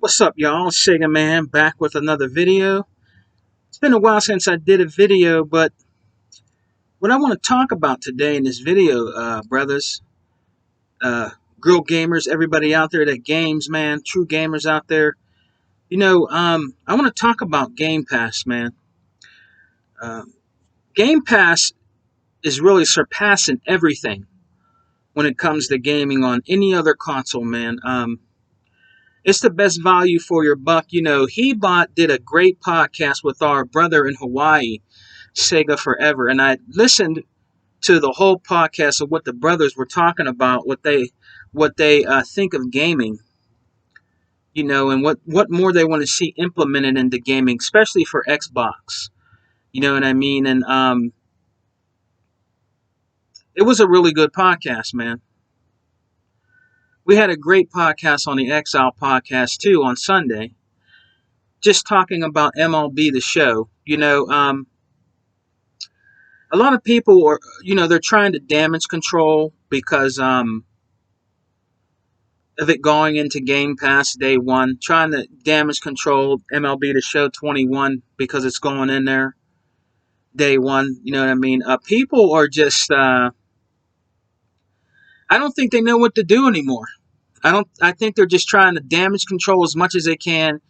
What's up, y'all? Sega Man back with another video. It's been a while since I did a video, but what I want to talk about today in this video, brothers, uh, girl gamers, everybody out there that games, man, true gamers out there, I want to talk about Game Pass, man. Uh, Game Pass is really surpassing everything when it comes to gaming on any other console, man. It's the best value for your buck. Hebot did a great podcast with our brother in Hawaii, Sega Forever, and I listened to the whole podcast of what the brothers were talking about, what they think of gaming, and what more they want to see implemented into gaming, especially for Xbox. You know what I mean? And it was a really good podcast, man. We had a great podcast on the Exile podcast too on Sunday, just talking about MLB The Show. A lot of people are, they're trying to damage control because of it going into Game Pass day one, trying to damage control MLB The Show 21 because it's going in there day one. You know what I mean? People are just, I don't think they know what to do anymore. I think they're just trying to damage control as much as they can,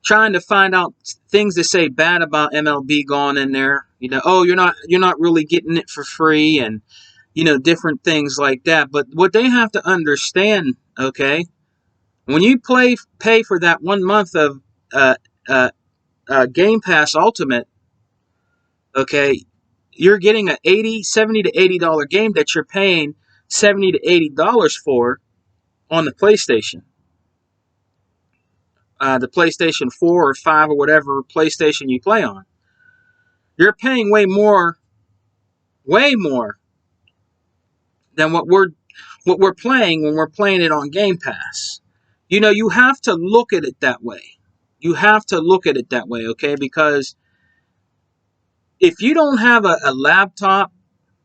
trying to find out things to say bad about MLB going in there. Oh, you're not really getting it for free, and different things like that. But what they have to understand, okay, when you pay for that 1 month of Game Pass Ultimate, okay, you're getting a $70 to $80 game that you're paying $70 to $80 for on the PlayStation. The PlayStation 4 or 5 or whatever PlayStation you play on. You're paying way more than what we're playing when we're playing it on Game Pass. You have to look at it that way. You have to look at it that way, okay? Because if you don't have a laptop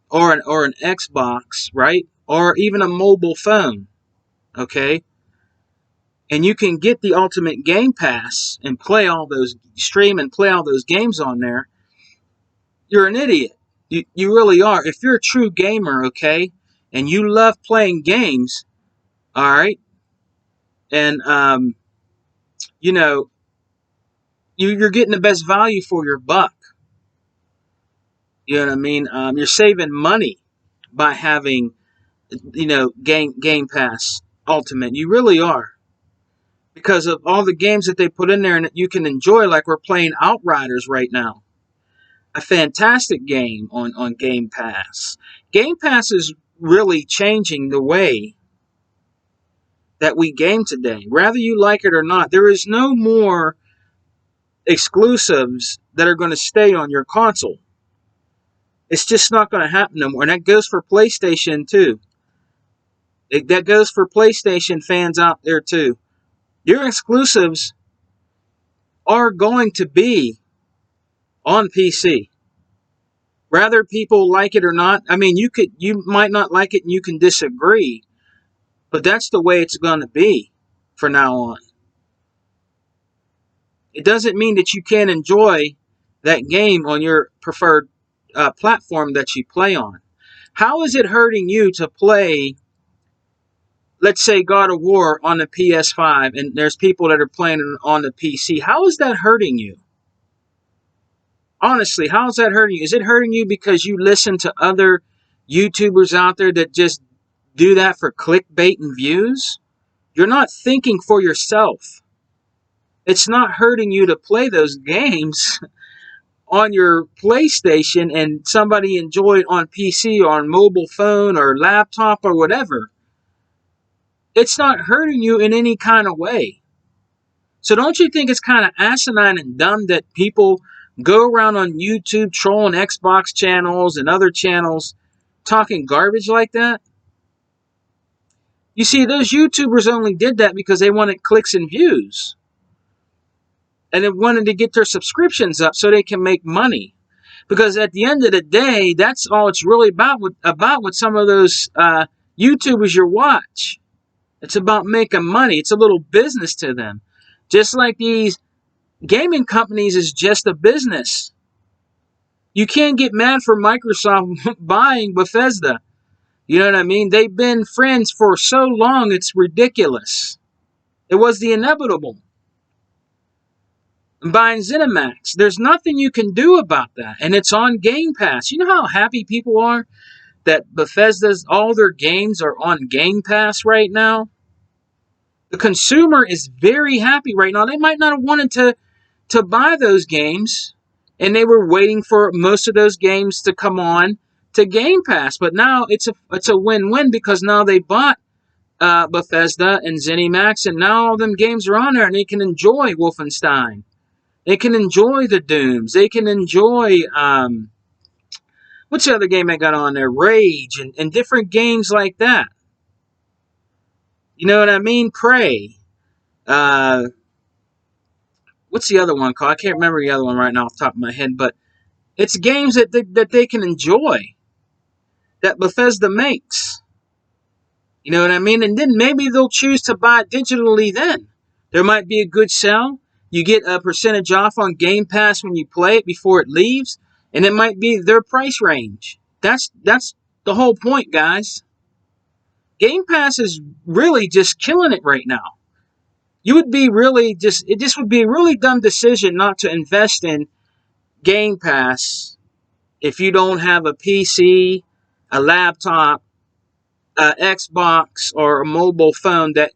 or an Xbox, right? Or even a mobile phone, okay? And you can get the Ultimate Game Pass and stream and play all those games on there, you're an idiot. You really are. If you're a true gamer, okay, and you love playing games, all right, and you're getting the best value for your buck. You know what I mean? You're saving money by having, Game Pass Ultimate. You really are. Because of all the games that they put in there and that you can enjoy, like we're playing Outriders right now. A fantastic game on Game Pass. Game Pass is really changing the way that we game today. Whether you like it or not, there is no more exclusives that are going to stay on your console. It's just not going to happen no more. And that goes for PlayStation too. That goes for PlayStation fans out there too. Your exclusives are going to be on PC. Whether people like it or not, I mean, you might not like it and you can disagree, but that's the way it's going to be from now on. It doesn't mean that you can't enjoy that game on your preferred platform that you play on. How is it hurting you to play, let's say, God of War on the PS5, and there's people that are playing it on the PC? How is that hurting you? Honestly, how is that hurting you? Is it hurting you because you listen to other YouTubers out there that just do that for clickbait and views? You're not thinking for yourself. It's not hurting you to play those games on your PlayStation and somebody enjoy it on PC or on mobile phone or laptop or whatever. It's not hurting you in any kind of way. So don't you think it's kind of asinine and dumb that people go around on YouTube trolling Xbox channels and other channels talking garbage like that? You see, those YouTubers only did that because they wanted clicks and views. And they wanted to get their subscriptions up so they can make money. Because at the end of the day, that's all it's really about with some of those YouTubers you watch. It's about making money. It's a little business to them. Just like these gaming companies is just a business. You can't get mad for Microsoft buying Bethesda. You know what I mean? They've been friends for so long, it's ridiculous. It was the inevitable. Buying ZeniMax, there's nothing you can do about that. And it's on Game Pass. You know how happy people are that Bethesda's, all their games are on Game Pass right now? The consumer is very happy right now. They might not have wanted to buy those games, and they were waiting for most of those games to come on to Game Pass. But now it's a win-win, because now they bought Bethesda and ZeniMax, and now all them games are on there, and they can enjoy Wolfenstein. They can enjoy the Dooms. They can enjoy what's the other game I got on there? Rage and different games like that. You know what I mean? Prey. What's the other one called? I can't remember the other one right now off the top of my head, but it's games that they can enjoy, that Bethesda makes. You know what I mean? And then maybe they'll choose to buy it digitally then. There might be a good sell. You get a percentage off on Game Pass when you play it before it leaves, and it might be their price range. That's the whole point, guys. Game Pass is really just killing it right now. You would be really it just would be a really dumb decision not to invest in Game Pass if you don't have a PC, a laptop, a Xbox, or a mobile phone that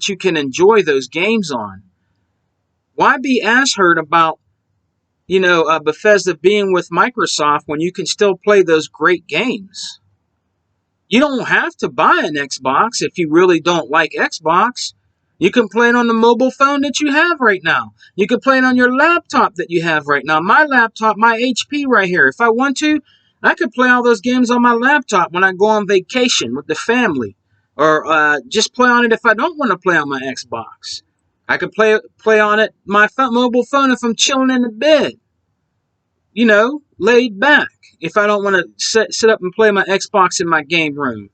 you can enjoy those games on. Why be ass hurt about, Bethesda being with Microsoft when you can still play those great games? You don't have to buy an Xbox if you really don't like Xbox. You can play it on the mobile phone that you have right now. You can play it on your laptop that you have right now. My laptop, my HP right here. If I want to, I could play all those games on my laptop when I go on vacation with the family. Or just play on it if I don't want to play on my Xbox. I could play on it, my mobile phone, if I'm chilling in the bed. Laid back. If I don't want to sit up and play my Xbox in my game room.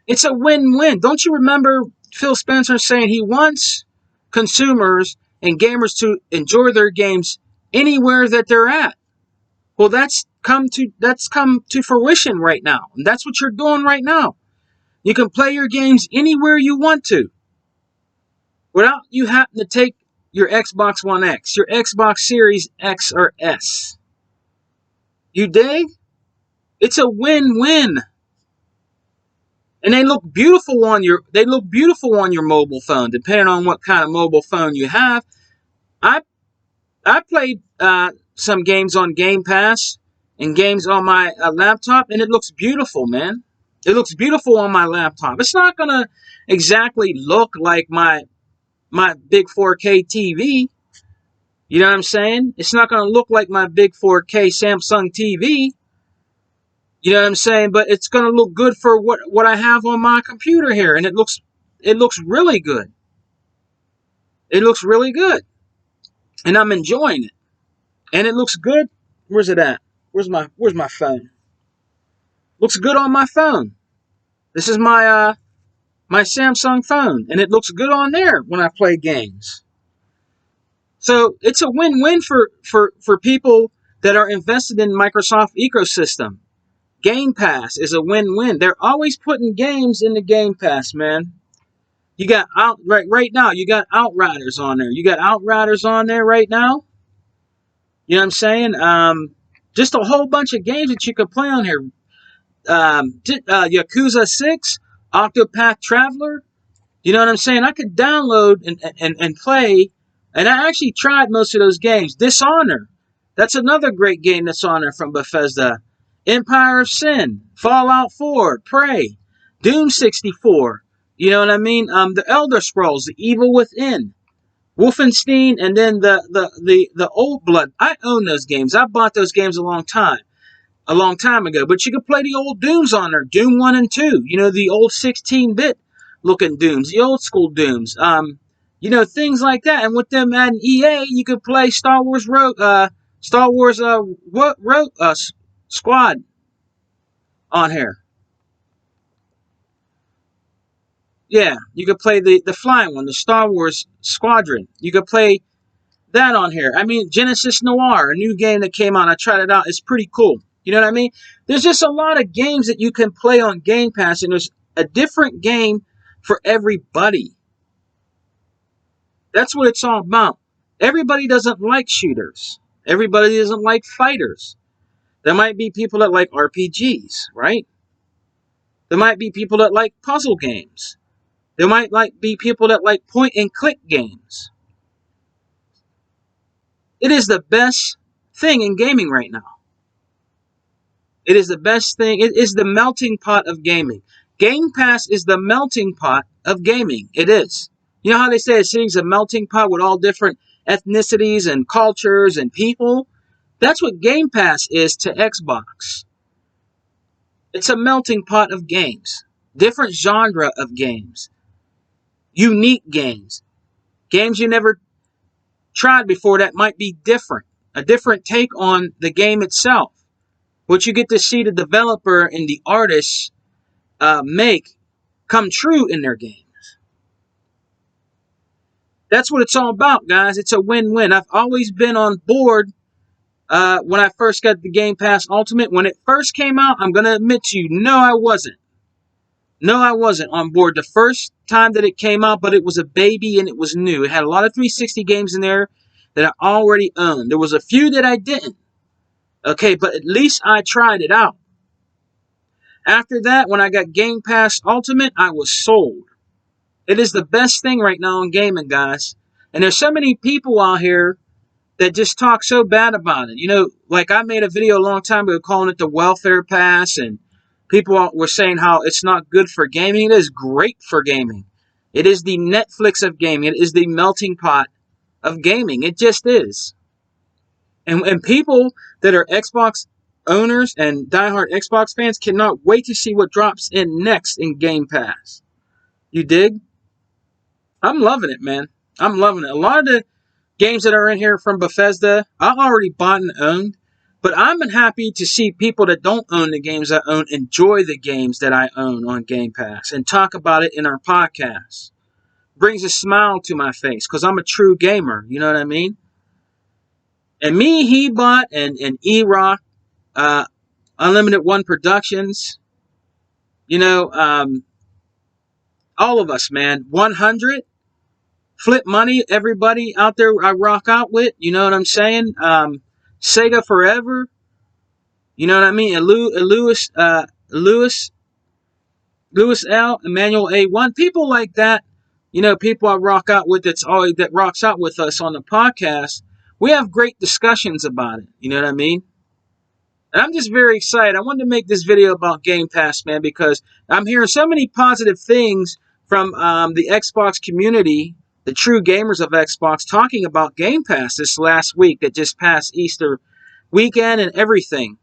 It's a win-win. Don't you remember Phil Spencer saying he wants consumers and gamers to enjoy their games anywhere that they're at? Well, that's come to fruition right now. And that's what you're doing right now. You can play your games anywhere you want to, without you having to take your Xbox One X, your Xbox Series X or S. You dig? It's a win-win. And they look beautiful on your mobile phone, depending on what kind of mobile phone you have. I played some games on Game Pass and games on my laptop, and it looks beautiful, man. It looks beautiful on my laptop. It's not gonna exactly look like my big 4K TV. You know what I'm saying? It's not gonna look like my big 4K Samsung TV. You know what I'm saying? But it's going to look good for what I have on my computer here. And it looks really good. It looks really good. And I'm enjoying it. And it looks good. Where's it at? Where's my phone? Looks good on my phone. This is my Samsung phone. And it looks good on there when I play games. So it's a win-win for people that are invested in Microsoft ecosystem. Game Pass is a win-win. They're always putting games in the Game Pass, man. You got right now. You got Outriders on there. You got Outriders on there right now. You know what I'm saying? Just a whole bunch of games that you can play on here. Yakuza 6, Octopath Traveler. You know what I'm saying? I could download and play. And I actually tried most of those games. Dishonored. That's another great game that's on there from Bethesda. Empire of Sin, Fallout 4, Prey, Doom 64, you know what I mean? The Elder Scrolls, The Evil Within, Wolfenstein, and then the Old Blood. I own those games. I bought those games a long time ago. But you could play the old Dooms on there, Doom 1 and 2. You know, the old 16-bit looking Dooms, the old school Dooms. Things like that. And with them adding EA, you could play Star Wars Squad on here. Yeah, you could play the flying one, the Star Wars Squadron. You could play that on here. I mean, Genesis Noir, a new game that came out. I tried it out. It's pretty cool. You know what I mean? There's just a lot of games that you can play on Game Pass, and there's a different game for everybody. That's what it's all about. Everybody doesn't like shooters. Everybody doesn't like fighters. There might be people that like RPGs, right? There might be people that like puzzle games. There might be people that like point and click games. It is the best thing in gaming right now. It is the best thing. It is the melting pot of gaming. Game Pass is the melting pot of gaming. It is. You know how they say a city's a melting pot with all different ethnicities and cultures and people? That's what Game Pass is to Xbox. It's a melting pot of games. Different genre of games. Unique games. Games you never tried before that might be different. A different take on the game itself. What you get to see the developer and the artists make come true in their games. That's what it's all about, guys. It's a win-win. I've always been on board when I first got the Game Pass Ultimate. When it first came out, I'm going to admit to you, no, I wasn't. No, I wasn't on board the first time that it came out, but it was a baby and it was new. It had a lot of 360 games in there that I already owned. There was a few that I didn't. Okay, but at least I tried it out. After that, when I got Game Pass Ultimate, I was sold. It is the best thing right now in gaming, guys. And there's so many people out here that just talk so bad about it. You know, like I made a video a long time ago calling it the welfare pass, and people were saying how it's not good for gaming. It is great for gaming. It is the Netflix of gaming. It is the melting pot of gaming. It just is. And people that are Xbox owners and diehard Xbox fans cannot wait to see what drops in next in Game Pass. You dig? I'm loving it, man. I'm loving it. A lot of the games that are in here from Bethesda, I already bought and owned. But I'm happy to see people that don't own the games I own enjoy the games that I own on Game Pass and talk about it in our podcast. Brings a smile to my face because I'm a true gamer. You know what I mean? And me, He-Bot, and E-Rock, Unlimited One Productions, you know, all of us, man. 100, Flip Money, everybody out there I rock out with, you know what I'm saying? Sega Forever, you know what I mean? And Lewis L, Emmanuel A1, people like that, you know, people I rock out with that rocks out with us on the podcast. We have great discussions about it, you know what I mean? And I'm just very excited. I wanted to make this video about Game Pass, man, because I'm hearing so many positive things from the Xbox community, the true gamers of Xbox, talking about Game Pass this last week that just passed Easter weekend and everything.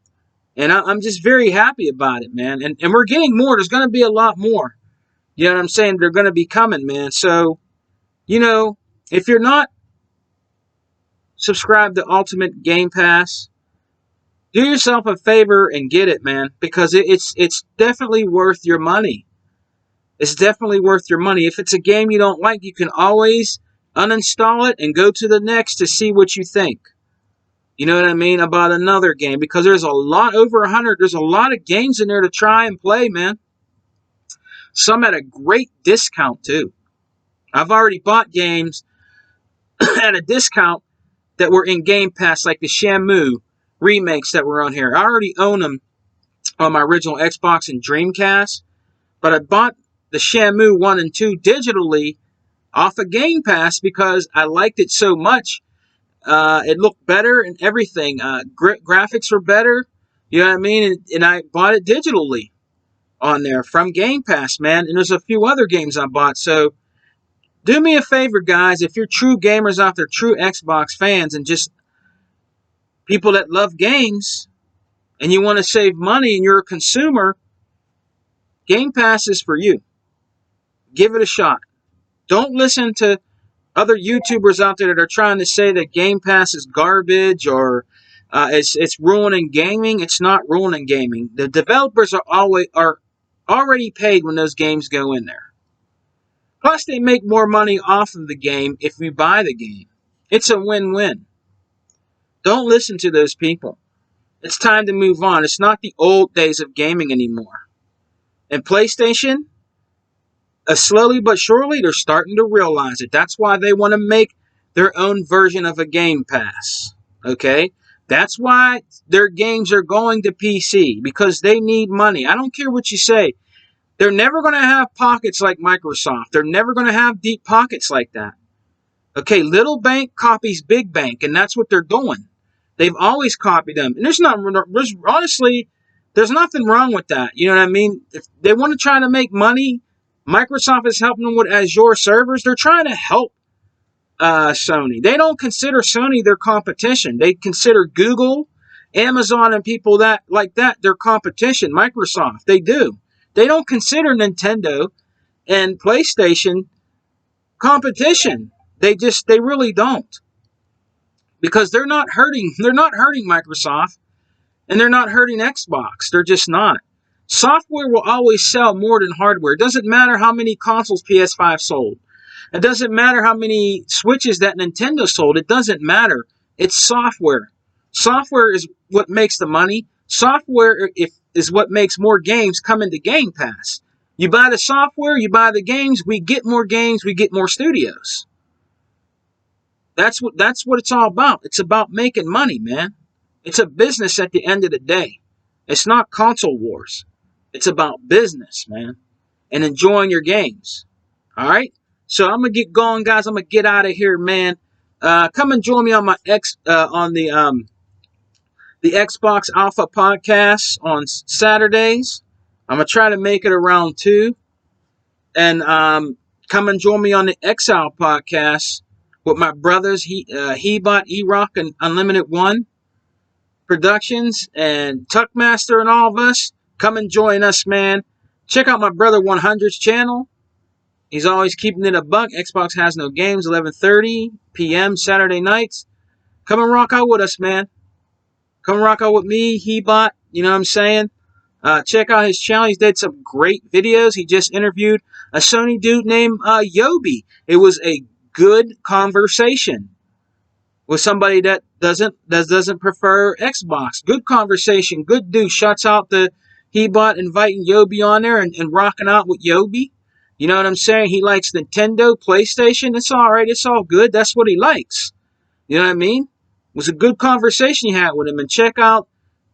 And I'm just very happy about it, man. And we're getting more. There's going to be a lot more. You know what I'm saying? They're going to be coming, man. So, you know, if you're not subscribed to Ultimate Game Pass, do yourself a favor and get it, man. Because it's definitely worth your money. It's definitely worth your money. If it's a game you don't like, you can always uninstall it and go to the next to see what you think. You know what I mean? About another game. Because there's a lot, over 100, there's a lot of games in there to try and play, man. Some at a great discount, too. I've already bought games at a discount that were in Game Pass, like the Shamu remakes that were on here. I already own them on my original Xbox and Dreamcast. But I bought the Shamu 1 and 2 digitally off of Game Pass because I liked it so much. It looked better and everything. Graphics were better. You know what I mean? And I bought it digitally on there from Game Pass, man. And there's a few other games I bought. So do me a favor, guys. If you're true gamers out there, true Xbox fans, and just people that love games, and you want to save money and you're a consumer, Game Pass is for you. Give it a shot. Don't listen to other YouTubers out there that are trying to say that Game Pass is garbage or it's ruining gaming. It's not ruining gaming. The developers are already paid when those games go in there. Plus, they make more money off of the game if we buy the game. It's a win-win. Don't listen to those people. It's time to move on. It's not the old days of gaming anymore. And PlayStation, slowly but surely, they're starting to realize it. That's why they want to make their own version of a Game Pass. Okay? That's why their games are going to PC, because they need money. I don't care what you say. They're never going to have pockets like Microsoft. They're never going to have deep pockets like that. Okay, little bank copies big bank, and that's what they're doing. They've always copied them. And honestly, there's nothing wrong with that. You know what I mean? If they want to try to make money, Microsoft is helping them with Azure servers. They're trying to help Sony. They don't consider Sony their competition. They consider Google, Amazon, and people like that their competition. Microsoft, they do. They don't consider Nintendo and PlayStation competition. They really don't. Because they're not hurting Microsoft, and they're not hurting Xbox. They're just not. Software will always sell more than hardware. It doesn't matter how many consoles PS5 sold. It doesn't matter how many Switches that Nintendo sold. It doesn't matter. It's software. Software is what makes the money. Software is what makes more games come into Game Pass. You buy the software, you buy the games, we get more games, we get more studios. That's what it's all about. It's about making money, man. It's a business at the end of the day. It's not console wars. It's about business, man, and enjoying your games. All right? So I'm gonna get going, guys. I'm gonna get out of here, man. Come and join me on my the Xbox Alpha podcast on Saturdays. I'm gonna try to make it around 2, and come and join me on the XL podcast with my brothers, Hebot, E-Rock, and Unlimited One Productions, and Tuckmaster, and all of us. Come and join us, man. Check out my brother 100's channel. He's always keeping it a buck. Xbox Has No Games, 11:30 p.m. Saturday nights. Come and rock out with us, man. Come rock out with me, Hebot. You know what I'm saying? Check out his channel. He's did some great videos. He just interviewed a Sony dude named Yobi. It was a good conversation with somebody that doesn't prefer Xbox. Good conversation. Good dude. Shouts out to Hebot inviting Yobi on there and rocking out with Yobi. You know what I'm saying? He likes Nintendo, PlayStation. It's all right. It's all good. That's what he likes. You know what I mean? It was a good conversation you had with him. And check out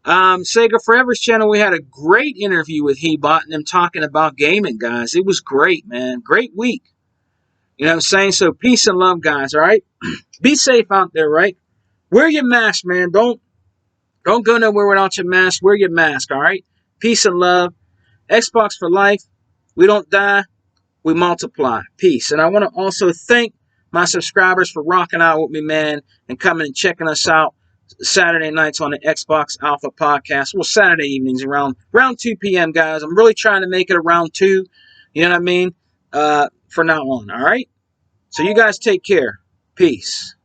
Sega Forever's channel. We had a great interview with Hebot and them talking about gaming, guys. It was great, man. Great week. You know what I'm saying? So peace and love, guys, all right? Be safe out there, right? Wear your mask, man. Don't go nowhere without your mask. Wear your mask, all right? Peace and love. Xbox for life. We don't die. We multiply. Peace. And I want to also thank my subscribers for rocking out with me, man, and coming and checking us out Saturday nights on the Xbox Alpha podcast. Well, Saturday evenings around 2 p.m., guys. I'm really trying to make it around 2. You know what I mean? For now on, all right? So you guys take care. Peace.